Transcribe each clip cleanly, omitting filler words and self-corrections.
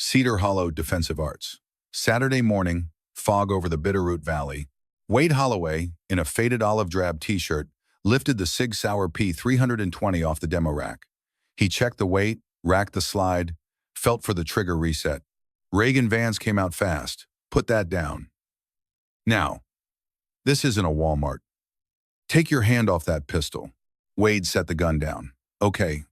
Cedar Hollow Defensive Arts. Saturday morning, fog over the Bitterroot Valley. Wade Holloway, in a faded olive drab t-shirt, lifted the Sig Sauer P320 off the demo rack. He checked the weight, racked the slide, felt for the trigger reset. Reagan Vance came out fast. Put that down. Now, this isn't a Walmart. Take your hand off that pistol. Wade set the gun down. Okay.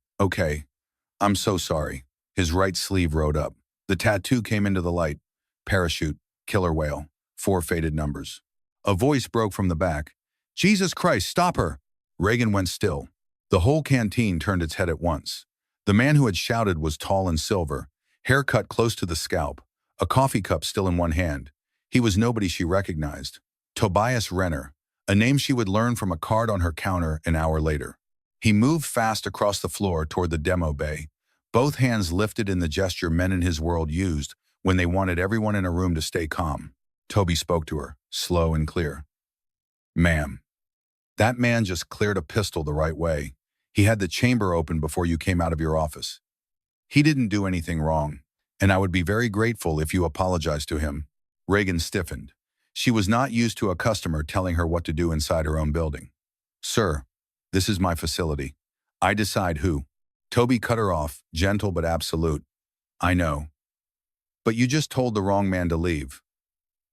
I'm so sorry. His right sleeve rode up. The tattoo came into the light. Parachute, killer whale, 4 faded numbers. A voice broke from the back. Jesus Christ, stop her! Reagan went still. The whole canteen turned its head at once. The man who had shouted was tall and silver, hair cut close to the scalp, a coffee cup still in one hand. He was nobody she recognized. Tobias Renner, a name she would learn from a card on her counter an hour later. He moved fast across the floor toward the demo bay, both hands lifted in the gesture men in his world used when they wanted everyone in a room to stay calm. Toby spoke to her, slow and clear. Ma'am, that man just cleared a pistol the right way. He had the chamber open before you came out of your office. He didn't do anything wrong, and I would be very grateful if you apologized to him. Reagan stiffened. She was not used to a customer telling her what to do inside her own building. Sir, this is my facility. I decide who. Toby cut her off, gentle but absolute. I know. But you just told the wrong man to leave.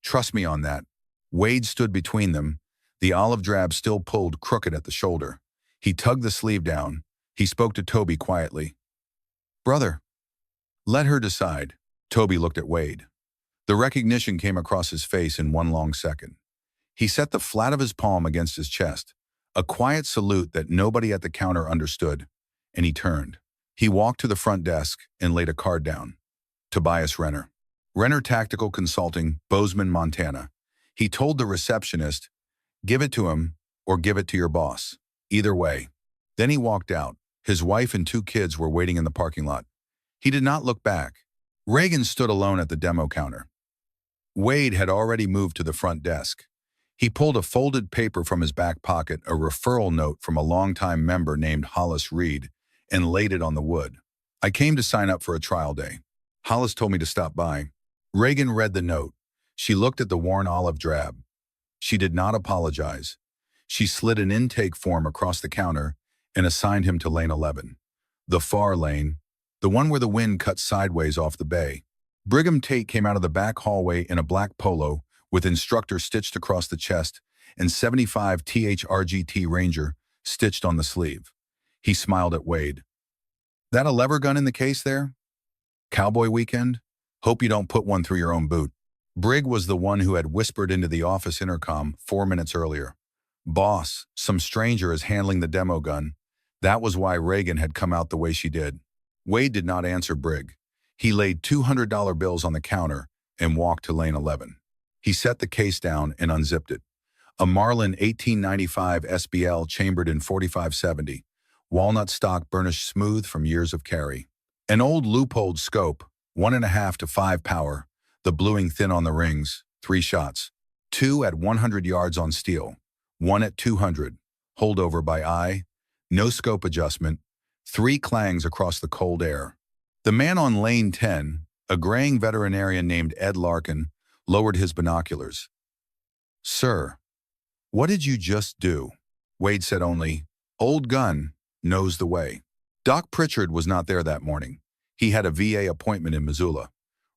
Trust me on that. Wade stood between them, the olive drab still pulled crooked at the shoulder. He tugged the sleeve down. He spoke to Toby quietly. Brother, let her decide. Toby looked at Wade. The recognition came across his face in one long second. He set the flat of his palm against his chest, a quiet salute that nobody at the counter understood, and he turned. He walked to the front desk and laid a card down. Tobias Renner. Renner Tactical Consulting, Bozeman, Montana. He told the receptionist, give it to him or give it to your boss. Either way. Then he walked out. His wife and 2 kids were waiting in the parking lot. He did not look back. Reagan stood alone at the demo counter. Wade had already moved to the front desk. He pulled a folded paper from his back pocket, a referral note from a longtime member named Hollis Reed, and laid it on the wood. I came to sign up for a trial day. Hollis told me to stop by. Reagan read the note. She looked at the worn olive drab. She did not apologize. She slid an intake form across the counter and assigned him to lane 11. The far lane, the one where the wind cut sideways off the bay. Brigham Tate came out of the back hallway in a black polo with instructor stitched across the chest and 75 THRGT Ranger stitched on the sleeve. He smiled at Wade. That a lever gun in the case there? Cowboy weekend? Hope you don't put one through your own boot. Brig was the one who had whispered into the office intercom 4 minutes earlier. Boss, some stranger is handling the demo gun. That was why Reagan had come out the way she did. Wade did not answer Brig. He laid $200 bills on the counter and walked to lane 11. He set the case down and unzipped it. A Marlin 1895 SBL chambered in 4570, walnut stock burnished smooth from years of carry. An old loopholed scope, 1.5 to 5 power, the bluing thin on the rings, 3 shots, 2 at 100 yards on steel, 1 at 200, holdover by eye, no scope adjustment, 3 clangs across the cold air. The man on lane 10, a graying veterinarian named Ed Larkin, lowered his binoculars. Sir, what did you just do? Wade said only, old gun, knows the way. Doc Pritchard was not there that morning. He had a VA appointment in Missoula.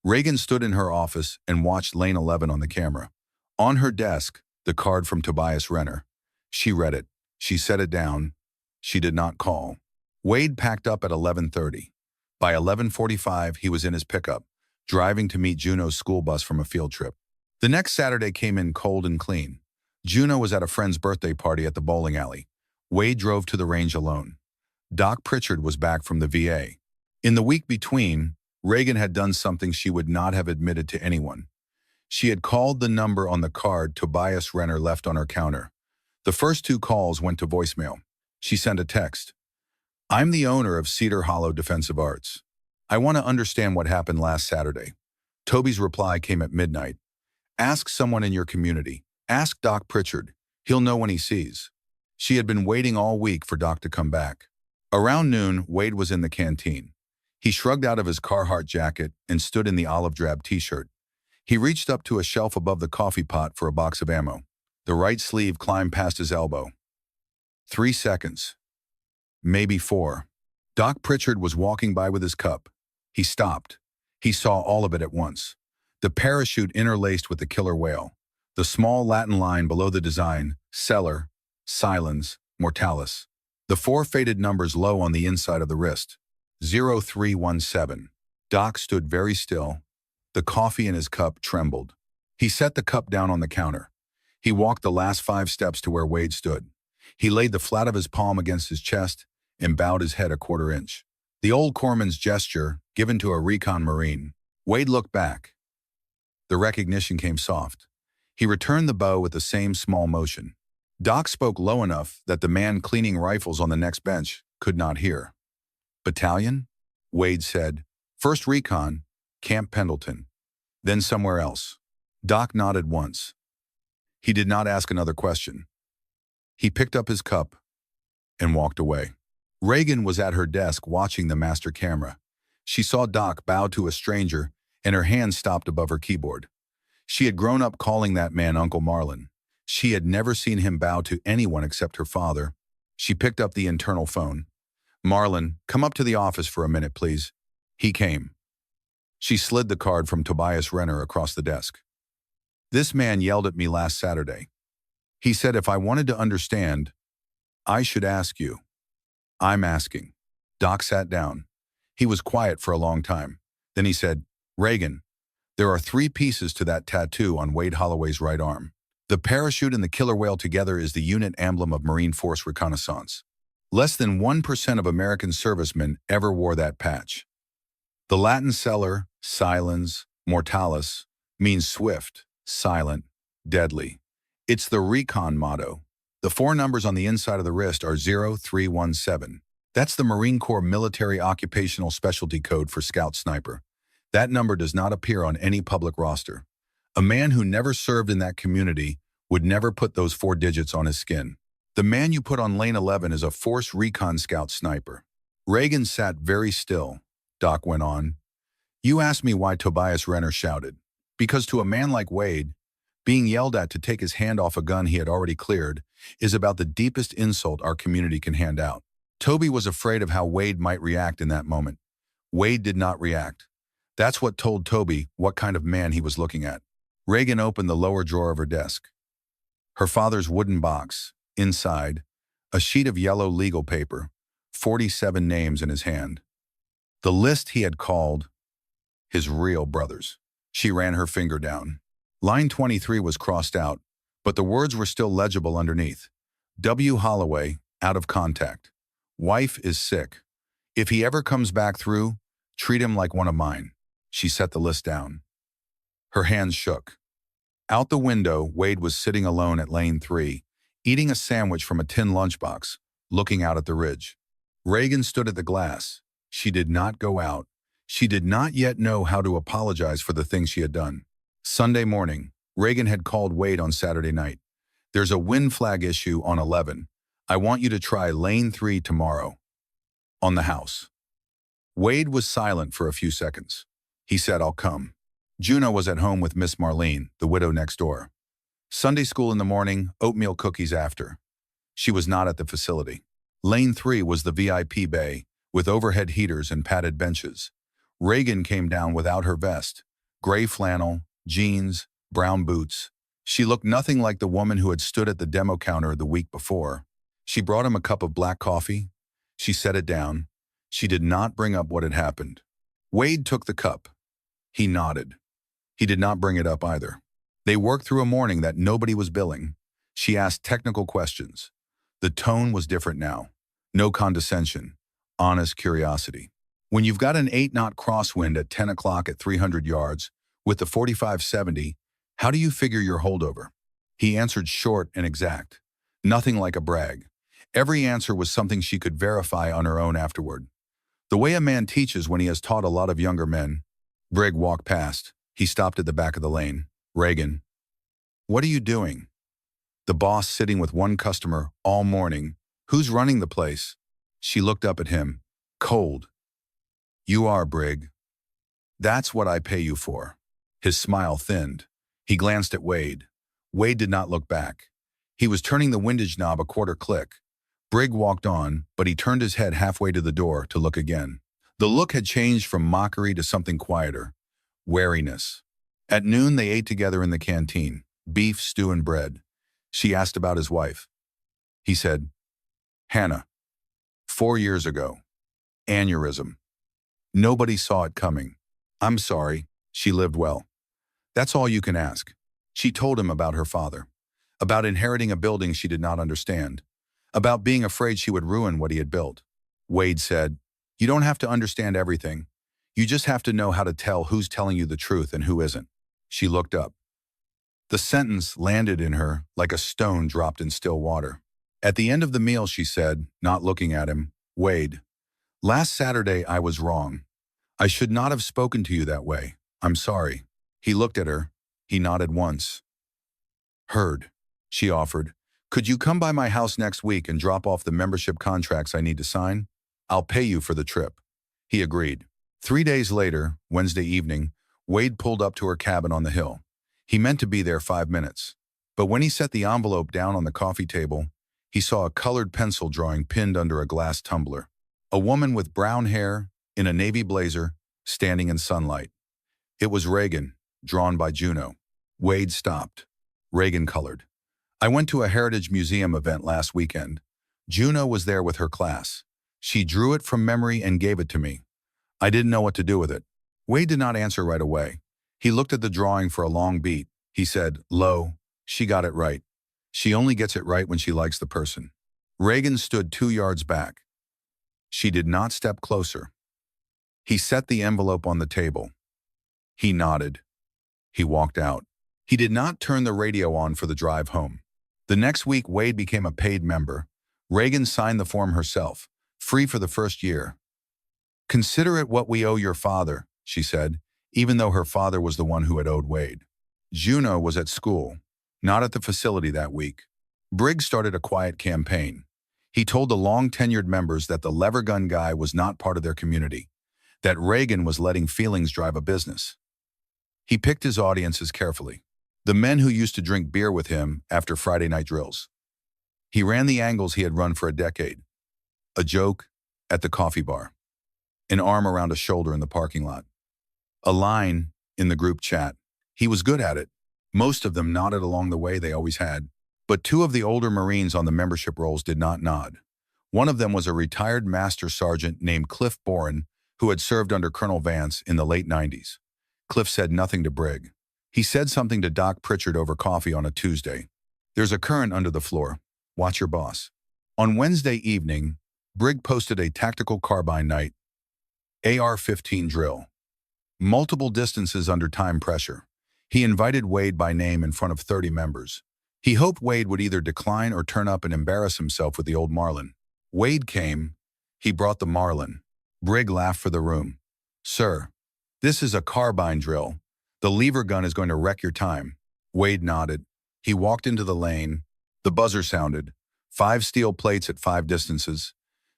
Reagan stood in her office and watched lane 11 on the camera. On her desk, the card from Tobias Renner. She read it. She set it down. She did not call. Wade packed up at 11:30. By 11:45, he was in his pickup, driving to meet Juno's school bus from a field trip. The next Saturday came in cold and clean. Juno was at a friend's birthday party at the bowling alley. Wade drove to the range alone. Doc Pritchard was back from the VA. In the week between, Reagan had done something she would not have admitted to anyone. She had called the number on the card Tobias Renner left on her counter. The first 2 calls went to voicemail. She sent a text. I'm the owner of Cedar Hollow Defensive Arts. I want to understand what happened last Saturday. Toby's reply came at midnight. Ask someone in your community. Ask Doc Pritchard. He'll know when he sees. She had been waiting all week for Doc to come back. Around noon, Wade was in the canteen. He shrugged out of his Carhartt jacket and stood in the olive drab t-shirt. He reached up to a shelf above the coffee pot for a box of ammo. The right sleeve climbed past his elbow. 3 seconds. Maybe 4. Doc Pritchard was walking by with his cup. He stopped. He saw all of it at once. The parachute interlaced with the killer whale. The small Latin line below the design, Celer, Silens, Mortalis. The 4 faded numbers low on the inside of the wrist. 0317. Doc stood very still. The coffee in his cup trembled. He set the cup down on the counter. He walked the last 5 steps to where Wade stood. He laid the flat of his palm against his chest and bowed his head a quarter inch. The old corpsman's gesture, given to a recon Marine. Wade looked back. The recognition came soft. He returned the bow with the same small motion. Doc spoke low enough that the man cleaning rifles on the next bench could not hear. Battalion? Wade said. First Recon, Camp Pendleton. Then somewhere else. Doc nodded once. He did not ask another question. He picked up his cup and walked away. Reagan was at her desk watching the master camera. She saw Doc bow to a stranger and her hand stopped above her keyboard. She had grown up calling that man Uncle Marlin. She had never seen him bow to anyone except her father. She picked up the internal phone. Marlin, come up to the office for a minute, please. He came. She slid the card from Tobias Renner across the desk. This man yelled at me last Saturday. He said if I wanted to understand, I should ask you. I'm asking. Doc sat down. He was quiet for a long time. Then he said, Reagan, there are 3 pieces to that tattoo on Wade Holloway's right arm. The parachute and the killer whale together is the unit emblem of Marine Force Reconnaissance. Less than 1% of American servicemen ever wore that patch. The Latin Celer, Silens, Mortalis, means swift, silent, deadly. It's the recon motto. The 4 numbers on the inside of the wrist are 0317. That's the Marine Corps Military Occupational Specialty Code for Scout Sniper. That number does not appear on any public roster. A man who never served in that community would never put those 4 digits on his skin. The man you put on lane 11 is a Force Recon Scout Sniper. Reagan sat very still. Doc went on. You asked me why Tobias Renner shouted. Because to a man like Wade, being yelled at to take his hand off a gun he had already cleared is about the deepest insult our community can hand out. Toby was afraid of how Wade might react in that moment. Wade did not react. That's what told Toby what kind of man he was looking at. Reagan opened the lower drawer of her desk. Her father's wooden box, inside, a sheet of yellow legal paper, 47 names in his hand. The list he had called his real brothers. She ran her finger down. Line 23 was crossed out, but the words were still legible underneath. W. Holloway, out of contact. Wife is sick. If he ever comes back through, treat him like one of mine. She set the list down. Her hands shook. Out the window, Wade was sitting alone at lane 3, eating a sandwich from a tin lunchbox, looking out at the ridge. Reagan stood at the glass. She did not go out. She did not yet know how to apologize for the things she had done. Sunday morning, Reagan had called Wade on Saturday night. There's a wind flag issue on 11. I want you to try lane 3 tomorrow. On the house. Wade was silent for a few seconds. He said, I'll come. Juno was at home with Miss Marlene, the widow next door. Sunday school in the morning, oatmeal cookies after. She was not at the facility. Lane 3 was the VIP bay, with overhead heaters and padded benches. Reagan came down without her vest, gray flannel, jeans, brown boots. She looked nothing like the woman who had stood at the demo counter the week before. She brought him a cup of black coffee. She set it down. She did not bring up what had happened. Wade took the cup. He nodded. He did not bring it up either. They worked through a morning that nobody was billing. She asked technical questions. The tone was different now. No condescension. Honest curiosity. When you've got an 8-knot crosswind at 10 o'clock at 300 yards, with the 45-70, how do you figure your holdover? He answered short and exact. Nothing like a brag. Every answer was something she could verify on her own afterward. The way a man teaches when he has taught a lot of younger men. Brigg walked past. He stopped at the back of the lane. Reagan. What are you doing? The boss sitting with one customer all morning. Who's running the place? She looked up at him. Cold. You are, Brig. That's what I pay you for. His smile thinned. He glanced at Wade. Wade did not look back. He was turning the windage knob a quarter click. Brig walked on, but he turned his head halfway to the door to look again. The look had changed from mockery to something quieter. Wariness. At noon, they ate together in the canteen. Beef, stew, and bread. She asked about his wife. He said, Hannah. 4 years ago. Aneurysm. Nobody saw it coming. I'm sorry. She lived well. That's all you can ask. She told him about her father. About inheriting a building she did not understand. About being afraid she would ruin what he had built. Wade said, You don't have to understand everything. You just have to know how to tell who's telling you the truth and who isn't. She looked up. The sentence landed in her like a stone dropped in still water. At the end of the meal, she said, not looking at him, Wade, last Saturday I was wrong. I should not have spoken to you that way. I'm sorry. He looked at her. He nodded once. Heard, she offered. Could you come by my house next week and drop off the membership contracts I need to sign? I'll pay you for the trip. He agreed. 3 days later, Wednesday evening, Wade pulled up to her cabin on the hill. He meant to be there 5 minutes. But when he set the envelope down on the coffee table, he saw a colored pencil drawing pinned under a glass tumbler. A woman with brown hair, in a navy blazer, standing in sunlight. It was Reagan, drawn by Juno. Wade stopped. Reagan colored. I went to a Heritage Museum event last weekend. Juno was there with her class. She drew it from memory and gave it to me. I didn't know what to do with it. Wade did not answer right away. He looked at the drawing for a long beat. He said, Lo, she got it right. She only gets it right when she likes the person. Reagan stood 2 yards back. She did not step closer. He set the envelope on the table. He nodded. He walked out. He did not turn the radio on for the drive home. The next week, Wade became a paid member. Reagan signed the form herself, free for the first year. Consider it what we owe your father, she said, even though her father was the one who had owed Wade. Juno was at school, not at the facility that week. Briggs started a quiet campaign. He told the long-tenured members that the lever gun guy was not part of their community, that Reagan was letting feelings drive a business. He picked his audiences carefully. The men who used to drink beer with him after Friday night drills. He ran the angles he had run for a decade. A joke at the coffee bar. An arm around a shoulder in the parking lot. A line in the group chat. He was good at it. Most of them nodded along the way they always had. But 2 of the older Marines on the membership rolls did not nod. One of them was a retired master sergeant named Cliff Boren, who had served under Colonel Vance in the late 90s. Cliff said nothing to Brig. He said something to Doc Pritchard over coffee on a Tuesday. There's a current under the floor. Watch your boss. On Wednesday evening, Brig posted a tactical carbine night, AR-15 drill. Multiple distances under time pressure. He invited Wade by name in front of 30 members. He hoped Wade would either decline or turn up and embarrass himself with the old Marlin. Wade came. He brought the Marlin. Brig laughed for the room. Sir, this is a carbine drill. The lever gun is going to wreck your time. Wade nodded. He walked into the lane. The buzzer sounded. 5 steel plates at 5 distances.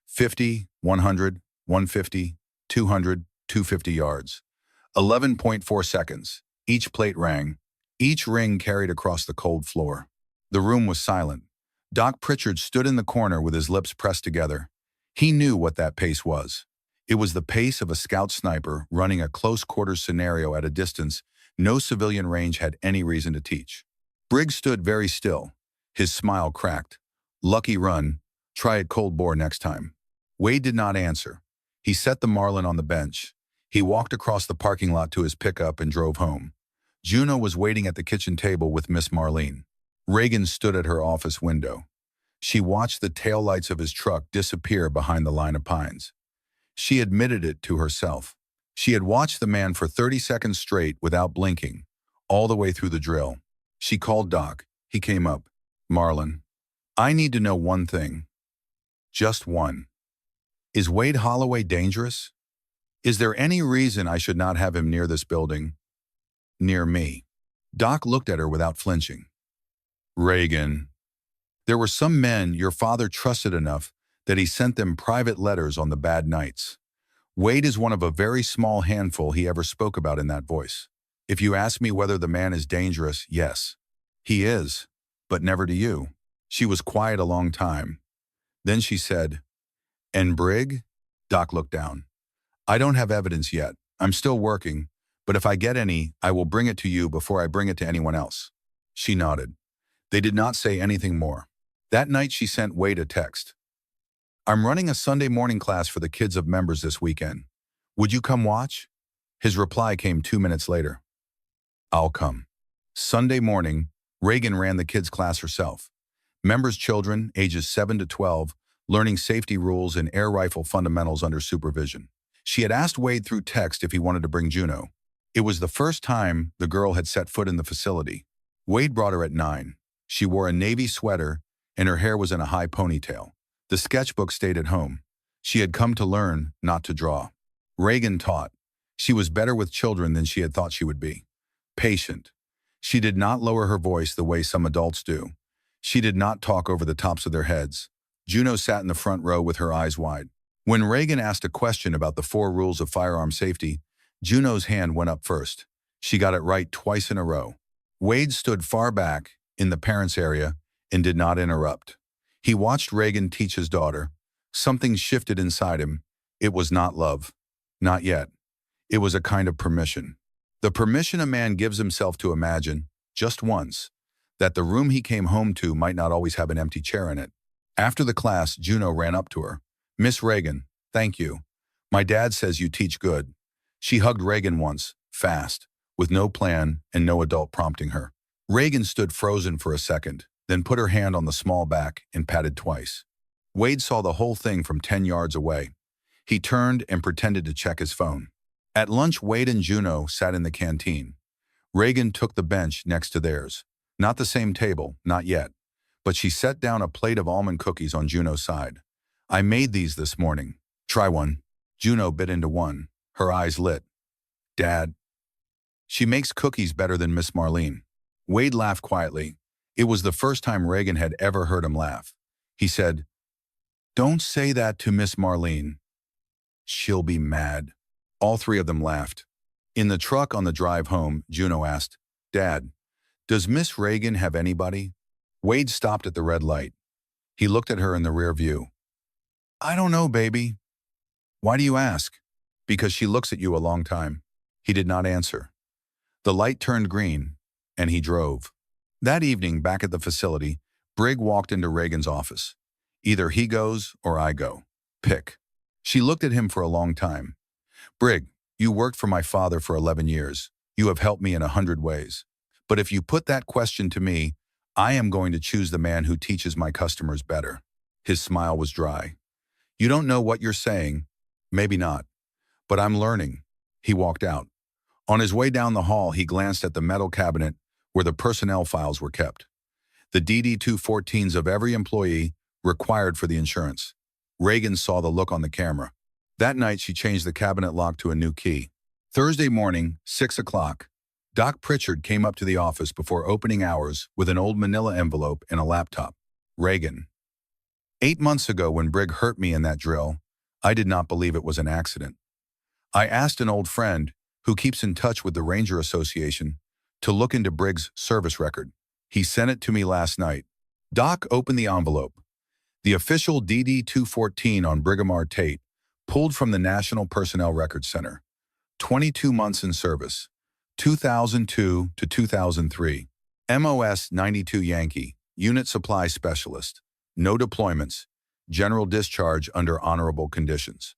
50, 100, 150, 200, 250 yards. 11.4 seconds. Each plate rang. Each ring carried across the cold floor. The room was silent. Doc Pritchard stood in the corner with his lips pressed together. He knew what that pace was. It was the pace of a scout sniper running a close-quarters scenario at a distance no civilian range had any reason to teach. Briggs stood very still. His smile cracked. Lucky run. Try it cold bore next time. Wade did not answer. He set the Marlin on the bench. He walked across the parking lot to his pickup and drove home. Juno was waiting at the kitchen table with Miss Marlene. Reagan stood at her office window. She watched the taillights of his truck disappear behind the line of pines. She admitted it to herself. She had watched the man for 30 seconds straight without blinking, all the way through the drill. She called Doc. He came up. Marlin, I need to know one thing. Just one. Is Wade Holloway dangerous? Is there any reason I should not have him near this building? Near me. Doc looked at her without flinching. Reagan. There were some men your father trusted enough that he sent them private letters on the bad nights. Wade is one of a very small handful he ever spoke about in that voice. If you ask me whether the man is dangerous, yes. He is, but never to you. She was quiet a long time. Then she said, "And Brig?" Doc looked down. "I don't have evidence yet. I'm still working, but if I get any, I will bring it to you before I bring it to anyone else." She nodded. They did not say anything more. That night she sent Wade a text. "I'm running a Sunday morning class for the kids of members this weekend. Would you come watch?" His reply came 2 minutes later. "I'll come." Sunday morning, Reagan ran the kids' class herself. Members' children, ages 7 to 12, learning safety rules and air rifle fundamentals under supervision. She had asked Wade through text if he wanted to bring Juno. It was the first time the girl had set foot in the facility. Wade brought her at 9. She wore a navy sweater and her hair was in a high ponytail. The sketchbook stayed at home. She had come to learn, not to draw. Reagan taught. She was better with children than she had thought she would be. Patient. She did not lower her voice the way some adults do. She did not talk over the tops of their heads. Juno sat in the front row with her eyes wide. When Reagan asked a question about the 4 rules of firearm safety, Juno's hand went up first. She got it right twice in a row. Wade stood far back, in the parents' area, and did not interrupt. He watched Reagan teach his daughter. Something shifted inside him. It was not love. Not yet. It was a kind of permission. The permission a man gives himself to imagine, just once, that the room he came home to might not always have an empty chair in it. After the class, Juno ran up to her. "Miss Reagan, thank you. My dad says you teach good." She hugged Reagan once, fast, with no plan and no adult prompting her. Reagan stood frozen for a second, then put her hand on the small back and patted twice. Wade saw the whole thing from 10 yards away. He turned and pretended to check his phone. At lunch, Wade and Juno sat in the canteen. Reagan took the bench next to theirs. Not the same table, not yet. But she set down a plate of almond cookies on Juno's side. "I made these this morning. Try one." Juno bit into one, her eyes lit. "Dad." "She makes cookies better than Miss Marlene." Wade laughed quietly. It was the first time Reagan had ever heard him laugh. He said, "Don't say that to Miss Marlene. She'll be mad." All 3 of them laughed. In the truck on the drive home, Juno asked, "Dad, does Miss Reagan have anybody?" Wade stopped at the red light. He looked at her in the rear view. "I don't know, baby." "Why do you ask?" "Because she looks at you a long time." He did not answer. The light turned green, and he drove. That evening, back at the facility, Brig walked into Reagan's office. "Either he goes or I go. Pick." She looked at him for a long time. "Brig, you worked for my father for 11 years. You have helped me in 100 ways. But if you put that question to me, I am going to choose the man who teaches my customers better." His smile was dry. "You don't know what you're saying. Maybe not. But I'm learning." He walked out. On his way down the hall, he glanced at the metal cabinet where the personnel files were kept. The DD-214s of every employee required for the insurance. Reagan saw the look on the camera. That night, she changed the cabinet lock to a new key. Thursday morning, 6 o'clock. Doc Pritchard came up to the office before opening hours with an old manila envelope and a laptop. "Reagan. 8 months ago when Brig hurt me in that drill, I did not believe it was an accident. I asked an old friend, who keeps in touch with the Ranger Association, to look into Brig's service record. He sent it to me last night." Doc opened the envelope. The official DD-214 on Brigham R. Tate, pulled from the National Personnel Records Center. 22 months in service. 2002 to 2003. MOS 92 Yankee, Unit Supply Specialist. No deployments. General discharge under honorable conditions.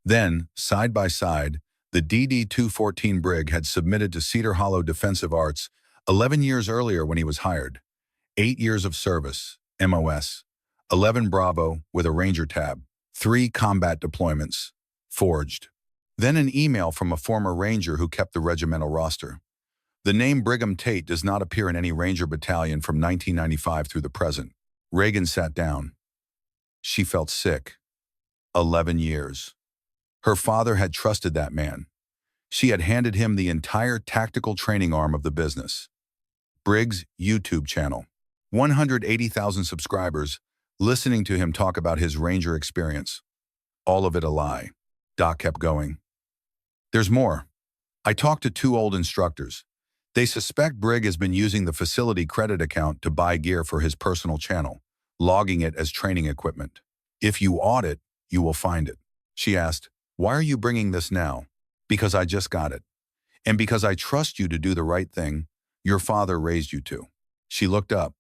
Then, side by side, the DD-214 Brig had submitted to Cedar Hollow Defensive Arts 11 years earlier when he was hired. 8 years of service, MOS. 11 Bravo with a Ranger tab. 3 combat deployments, forged. Then an email from a former Ranger who kept the regimental roster. The name Brigham Tate does not appear in any Ranger battalion from 1995 through the present. Reagan sat down. She felt sick. 11 years. Her father had trusted that man. She had handed him the entire tactical training arm of the business. Brig's YouTube channel. 180,000 subscribers, listening to him talk about his Ranger experience. All of it a lie. Doc kept going. There's more. I talked to 2 old instructors. They suspect Brig has been using the facility credit account to buy gear for his personal channel, logging it as training equipment. If you audit, you will find it. She asked, why are you bringing this now? Because I just got it. And because I trust you to do the right thing your father raised you to. She looked up.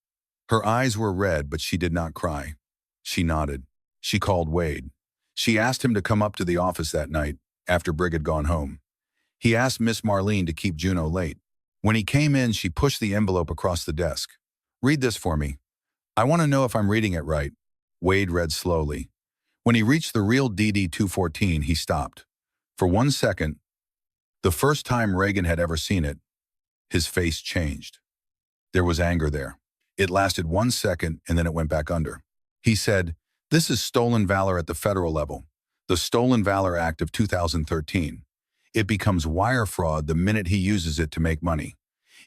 Her eyes were red, but she did not cry. She nodded. She called Wade. She asked him to come up to the office that night after Brig had gone home. He asked Miss Marlene to keep Juno late. When he came in, she pushed the envelope across the desk. Read this for me. I want to know if I'm reading it right. Wade read slowly. When he reached the real DD-214, he stopped. For 1 second, the first time Reagan had ever seen it, his face changed. There was anger there. It lasted 1 second and then it went back under. He said, this is stolen valor at the federal level, the Stolen Valor Act of 2013. It becomes wire fraud the minute he uses it to make money.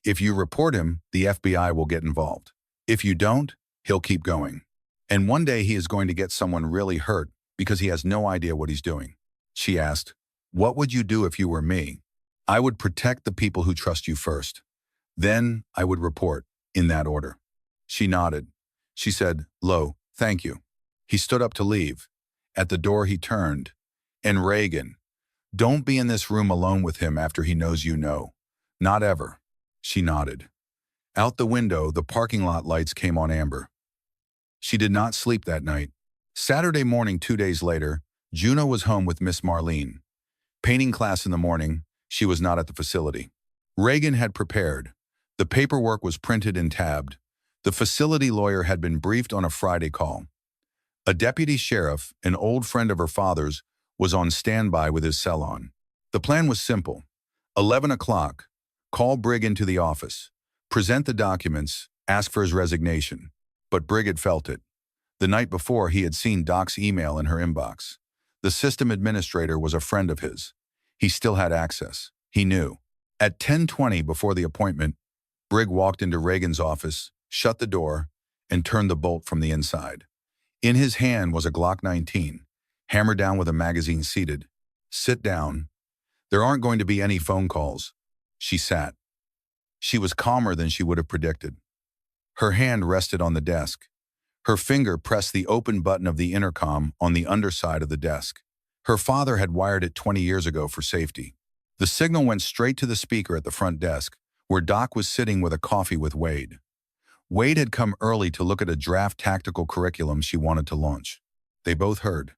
If you report him, the FBI will get involved. If you don't, he'll keep going. And one day he is going to get someone really hurt because he has no idea what he's doing. She asked, what would you do if you were me? I would protect the people who trust you first. Then I would report, in that order. She nodded. She said, Lo, thank you. He stood up to leave. At the door he turned. And Reagan, don't be in this room alone with him after he knows you know. Not ever. She nodded. Out the window, the parking lot lights came on amber. She did not sleep that night. Saturday morning 2 days later, Juno was home with Miss Marlene. Painting class in the morning, she was not at the facility. Reagan had prepared. The paperwork was printed and tabbed. The facility lawyer had been briefed on a Friday call. A deputy sheriff, an old friend of her father's, was on standby with his cell on. The plan was simple. 11 o'clock, call Brig into the office, present the documents, ask for his resignation. But Brig had felt it. The night before, he had seen Doc's email in her inbox. The system administrator was a friend of his. He still had access. He knew. At 10:20 before the appointment, Brig walked into Reagan's office, shut the door, and turned the bolt from the inside. In his hand was a Glock 19, hammered down with a magazine seated. Sit down. There aren't going to be any phone calls. She sat. She was calmer than she would have predicted. Her hand rested on the desk. Her finger pressed the open button of the intercom on the underside of the desk. Her father had wired it 20 years ago for safety. The signal went straight to the speaker at the front desk, where Doc was sitting with a coffee with Wade. Wade had come early to look at a draft tactical curriculum she wanted to launch. They both heard.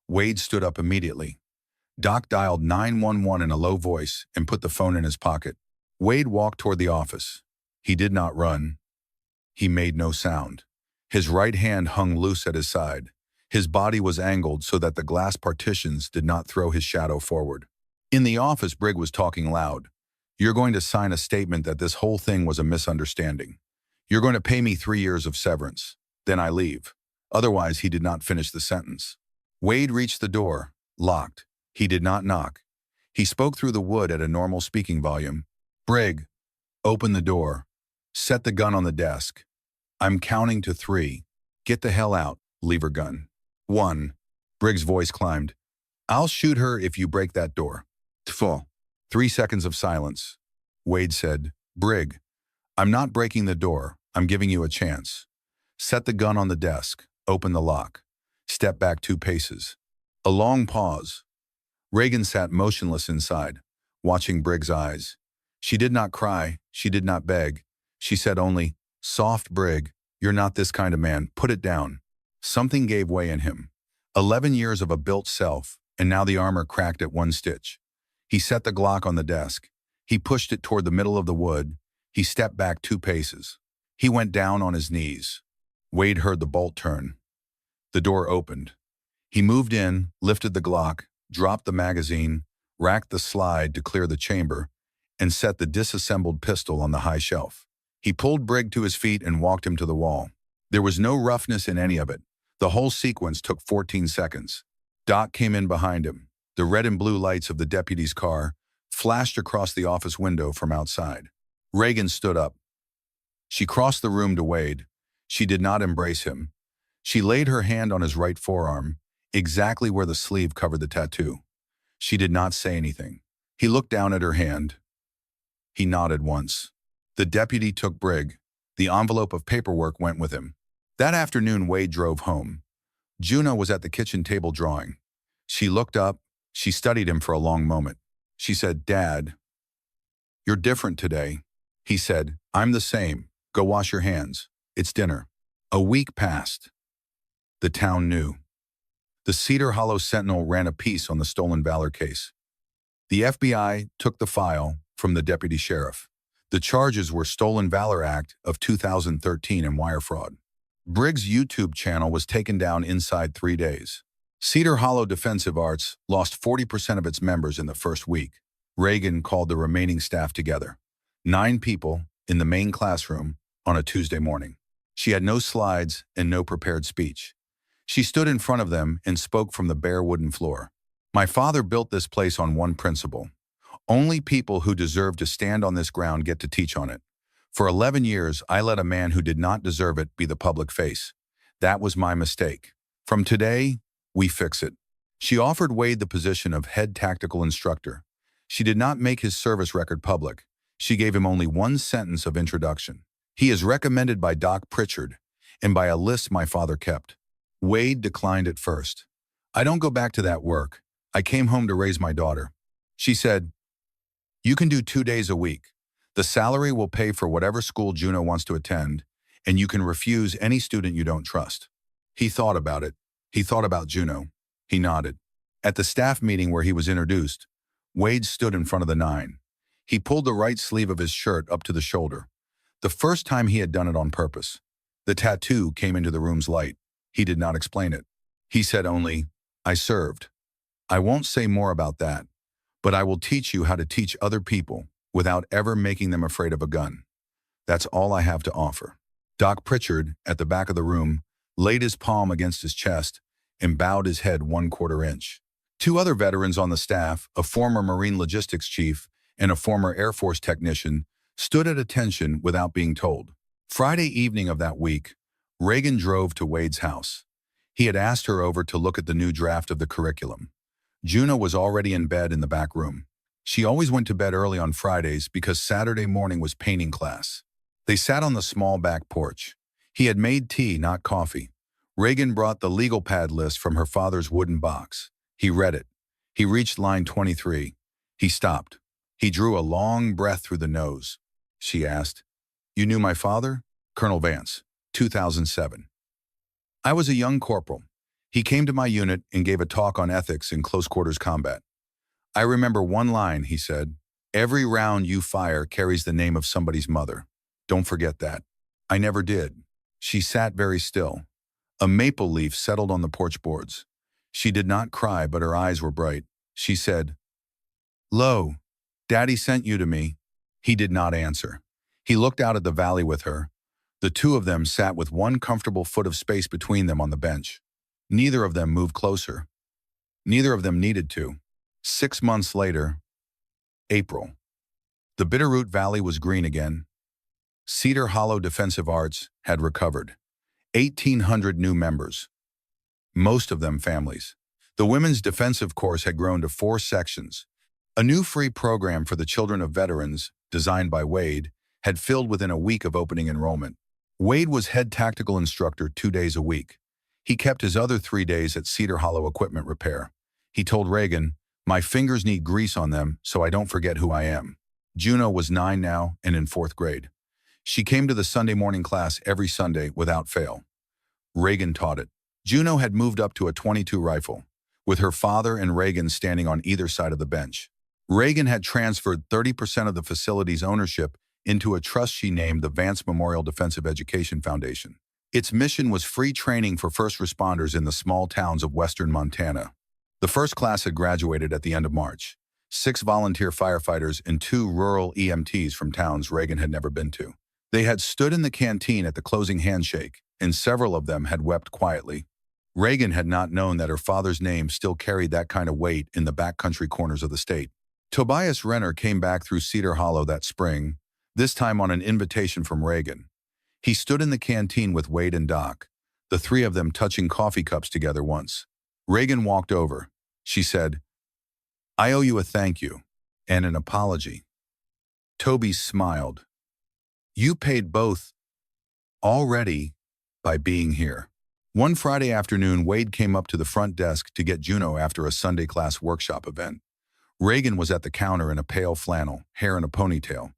Wade stood up immediately. Doc dialed 911 in a low voice and put the phone in his pocket. Wade walked toward the office. He did not run. He made no sound. His right hand hung loose at his side. His body was angled so that the glass partitions did not throw his shadow forward. In the office, Brig was talking loud. You're going to sign a statement that this whole thing was a misunderstanding. You're going to pay me 3 years of severance. Then I leave. Otherwise, he did not finish the sentence. Wade reached the door, locked. He did not knock. He spoke through the wood at a normal speaking volume. Brig, open the door. Set the gun on the desk. I'm counting to 3. Get the hell out, leave her gun. 1. Brig's voice climbed. I'll shoot her if you break that door. 2. 3 seconds of silence. Wade said, Brig, I'm not breaking the door. I'm giving you a chance. Set the gun on the desk. Open the lock. Step back 2 paces. A long pause. Reagan sat motionless inside, watching Brig's eyes. She did not cry. She did not beg. She said only, Soft, Brig. You're not this kind of man. Put it down. Something gave way in him. 11 years of a built self, and now the armor cracked at 1 stitch. He set the Glock on the desk. He pushed it toward the middle of the wood. He stepped back 2 paces. He went down on his knees. Wade heard the bolt turn. The door opened. He moved in, lifted the Glock, dropped the magazine, racked the slide to clear the chamber, and set the disassembled pistol on the high shelf. He pulled Brig to his feet and walked him to the wall. There was no roughness in any of it. The whole sequence took 14 seconds. Doc came in behind him. The red and blue lights of the deputy's car flashed across the office window from outside. Reagan stood up. She crossed the room to Wade. She did not embrace him. She laid her hand on his right forearm, exactly where the sleeve covered the tattoo. She did not say anything. He looked down at her hand. He nodded once. The deputy took Brig. The envelope of paperwork went with him. That afternoon, Wade drove home. Juno was at the kitchen table drawing. She looked up. She studied him for a long moment. She said, "Dad, you're different today." He said, "I'm the same. Go wash your hands. It's dinner." A week passed. The town knew. The Cedar Hollow Sentinel ran a piece on the stolen valor case. The FBI took the file from the deputy sheriff. The charges were Stolen Valor Act of 2013 and wire fraud. Briggs' YouTube channel was taken down inside 3 days. Cedar Hollow Defensive Arts lost 40% of its members in the first week. Reagan called the remaining staff together. 9 people in the main classroom on a Tuesday morning. She had no slides and no prepared speech. She stood in front of them and spoke from the bare wooden floor. "My father built this place on one principle. Only people who deserve to stand on this ground get to teach on it. For 11 years, I let a man who did not deserve it be the public face. That was my mistake. From today, we fix it." She offered Wade the position of head tactical instructor. She did not make his service record public. She gave him only one sentence of introduction. "He is recommended by Doc Pritchard and by a list my father kept." Wade declined at first. "I don't go back to that work. I came home to raise my daughter." She said, "You can do 2 days a week. The salary will pay for whatever school Juno wants to attend, and you can refuse any student you don't trust." He thought about it. He thought about Juno. He nodded. At the staff meeting where he was introduced, Wade stood in front of the 9. He pulled the right sleeve of his shirt up to the shoulder. The first time he had done it on purpose. The tattoo came into the room's light. He did not explain it. He said only, "I served. I won't say more about that, but I will teach you how to teach other people without ever making them afraid of a gun. That's all I have to offer." Doc Pritchard, at the back of the room, laid his palm against his chest and bowed his head 1/4 inch. 2 other veterans on the staff, a former Marine logistics chief and a former Air Force technician, stood at attention without being told. Friday evening of that week, Reagan drove to Wade's house. He had asked her over to look at the new draft of the curriculum. Juno was already in bed in the back room. She always went to bed early on Fridays because Saturday morning was painting class. They sat on the small back porch. He had made tea, not coffee. Reagan brought the legal pad list from her father's wooden box. He read it. He reached line 23. He stopped. He drew a long breath through the nose. She asked, "You knew my father?" "Colonel Vance, 2007. I was a young corporal. He came to my unit and gave a talk on ethics in close quarters combat. I remember one line, he said, "Every round you fire carries the name of somebody's mother. Don't forget that." I never did. She sat very still. A maple leaf settled on the porch boards. She did not cry, but her eyes were bright. She said, "Lo, Daddy sent you to me." He did not answer. He looked out at the valley with her. The 2 of them sat with one comfortable foot of space between them on the bench. Neither of them moved closer. Neither of them needed to. 6 months later, April. The Bitterroot Valley was green again. Cedar Hollow Defensive Arts had recovered. 1,800 new members. Most of them families. The Women's Defensive Course had grown to 4 sections. A new free program for the children of veterans, designed by Wade, had filled within a week of opening enrollment. Wade was head tactical instructor 2 days a week. He kept his other 3 days at Cedar Hollow equipment repair. He told Reagan, "My fingers need grease on them so I don't forget who I am." Juno was 9 now and in 4th grade. She came to the Sunday morning class every Sunday without fail. Reagan taught it. Juno had moved up to a .22 rifle, with her father and Reagan standing on either side of the bench. Reagan had transferred 30% of the facility's ownership into a trust she named the Vance Memorial Defensive Education Foundation. Its mission was free training for first responders in the small towns of western Montana. The first class had graduated at the end of March. 6 volunteer firefighters and 2 rural EMTs from towns Reagan had never been to. They had stood in the canteen at the closing handshake, and several of them had wept quietly. Reagan had not known that her father's name still carried that kind of weight in the backcountry corners of the state. Tobias Renner came back through Cedar Hollow that spring, this time on an invitation from Reagan. He stood in the canteen with Wade and Doc, the 3 of them touching coffee cups together once. Reagan walked over. She said, I owe you a thank you and an apology. Toby smiled. You paid both already by being here. One Friday afternoon, Wade came up to the front desk to get Juno after a Sunday class workshop event. Reagan was at the counter in a pale flannel, hair in a ponytail.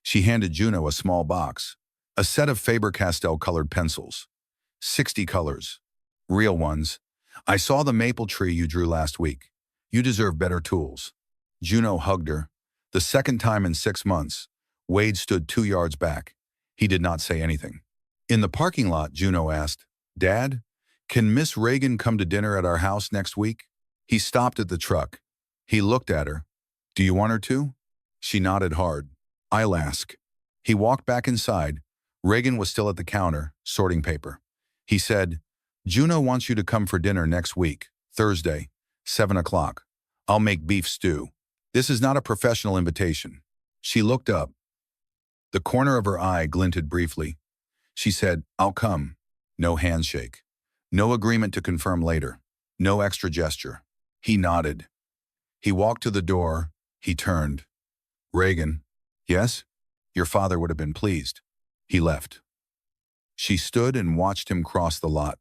She handed Juno a small box, a set of Faber-Castell colored pencils. 60 colors. Real ones. I saw the maple tree you drew last week. You deserve better tools. Juno hugged her. The second time in 6 months, Wade stood 2 yards back. He did not say anything. In the parking lot, Juno asked, Dad, can Miss Reagan come to dinner at our house next week? He stopped at the truck. He looked at her. Do you want her to? She nodded hard. I'll ask. He walked back inside. Reagan was still at the counter, sorting paper. He said, Juno wants you to come for dinner next week, Thursday, 7 o'clock. I'll make beef stew. This is not a professional invitation. She looked up. The corner of her eye glinted briefly. She said, I'll come. No handshake. No agreement to confirm later. No extra gesture. He nodded. He walked to the door. He turned. Reagan. Yes? Your father would have been pleased. He left. She stood and watched him cross the lot.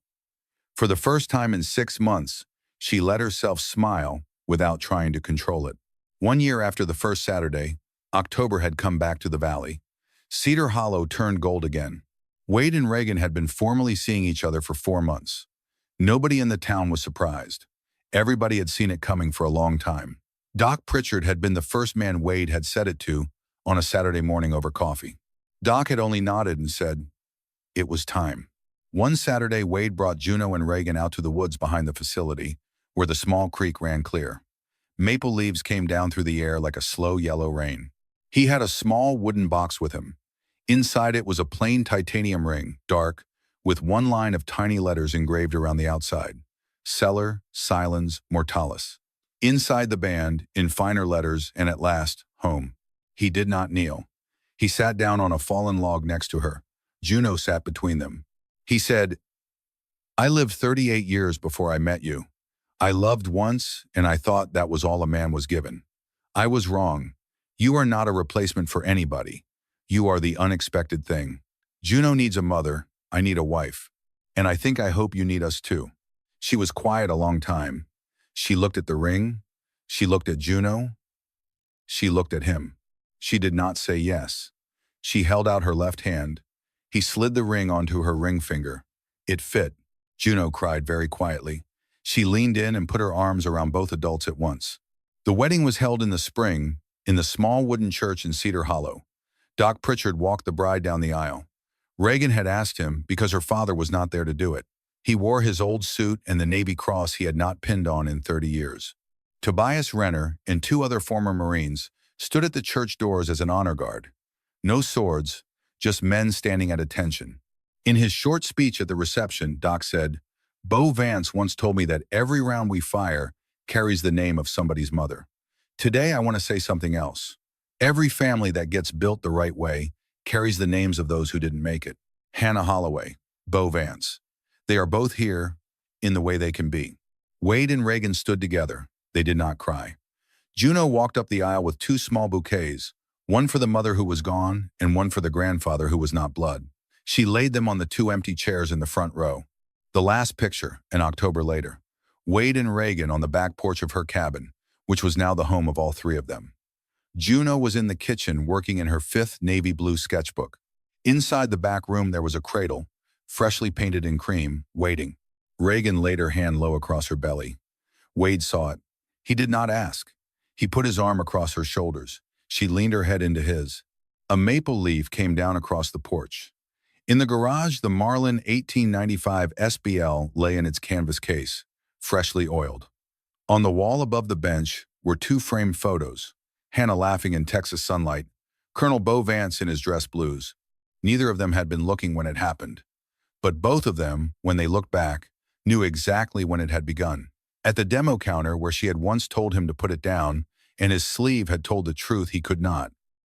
For the first time in 6 months, she let herself smile without trying to control it. 1 year after the first Saturday, October had come back to the valley. Cedar Hollow turned gold again. Wade and Reagan had been formally seeing each other for 4 months. Nobody in the town was surprised. Everybody had seen it coming for a long time. Doc Pritchard had been the first man Wade had said it to on a Saturday morning over coffee. Doc had only nodded and said, it was time. One Saturday, Wade brought Juno and Reagan out to the woods behind the facility, where the small creek ran clear. Maple leaves came down through the air like a slow yellow rain. He had a small wooden box with him. Inside it was a plain titanium ring, dark, with one line of tiny letters engraved around the outside. Cellar, Silens, Mortalis. Inside the band, in finer letters, and at last, home. He did not kneel. He sat down on a fallen log next to her. Juno sat between them. He said, I lived 38 years before I met you. I loved once, and I thought that was all a man was given. I was wrong. You are not a replacement for anybody. You are the unexpected thing. Juno needs a mother. I need a wife. And I think I hope you need us too. She was quiet a long time. She looked at the ring. She looked at Juno. She looked at him. She did not say yes. She held out her left hand. He slid the ring onto her ring finger. It fit. Juno cried very quietly. She leaned in and put her arms around both adults at once. The wedding was held in the spring in the small wooden church in Cedar Hollow. Doc Pritchard walked the bride down the aisle. Reagan had asked him because her father was not there to do it. He wore his old suit and the Navy cross he had not pinned on in 30 years. Tobias Renner and 2 other former Marines stood at the church doors as an honor guard. No swords, just men standing at attention. In his short speech at the reception, Doc said, Bo Vance once told me that every round we fire carries the name of somebody's mother. Today I want to say something else. Every family that gets built the right way carries the names of those who didn't make it. Hannah Holloway, Bo Vance. They are both here in the way they can be. Wade and Reagan stood together. They did not cry. Juno walked up the aisle with 2 small bouquets, one for the mother who was gone and one for the grandfather who was not blood. She laid them on the 2 empty chairs in the front row. The last picture, an October later. Wade and Reagan on the back porch of her cabin, which was now the home of all 3 of them. Juno was in the kitchen working in her 5th navy blue sketchbook. Inside the back room there was a cradle, freshly painted in cream, waiting. Reagan laid her hand low across her belly. Wade saw it. He did not ask. He put his arm across her shoulders. She leaned her head into his. A maple leaf came down across the porch. In the garage, the Marlin 1895 SBL lay in its canvas case, freshly oiled. On the wall above the bench were 2 framed photos, Hannah laughing in Texas sunlight, Colonel Bo Vance in his dress blues. Neither of them had been looking when it happened. But both of them, when they looked back, knew exactly when it had begun. At the demo counter where she had once told him to put it down, and his sleeve had told the truth he could not,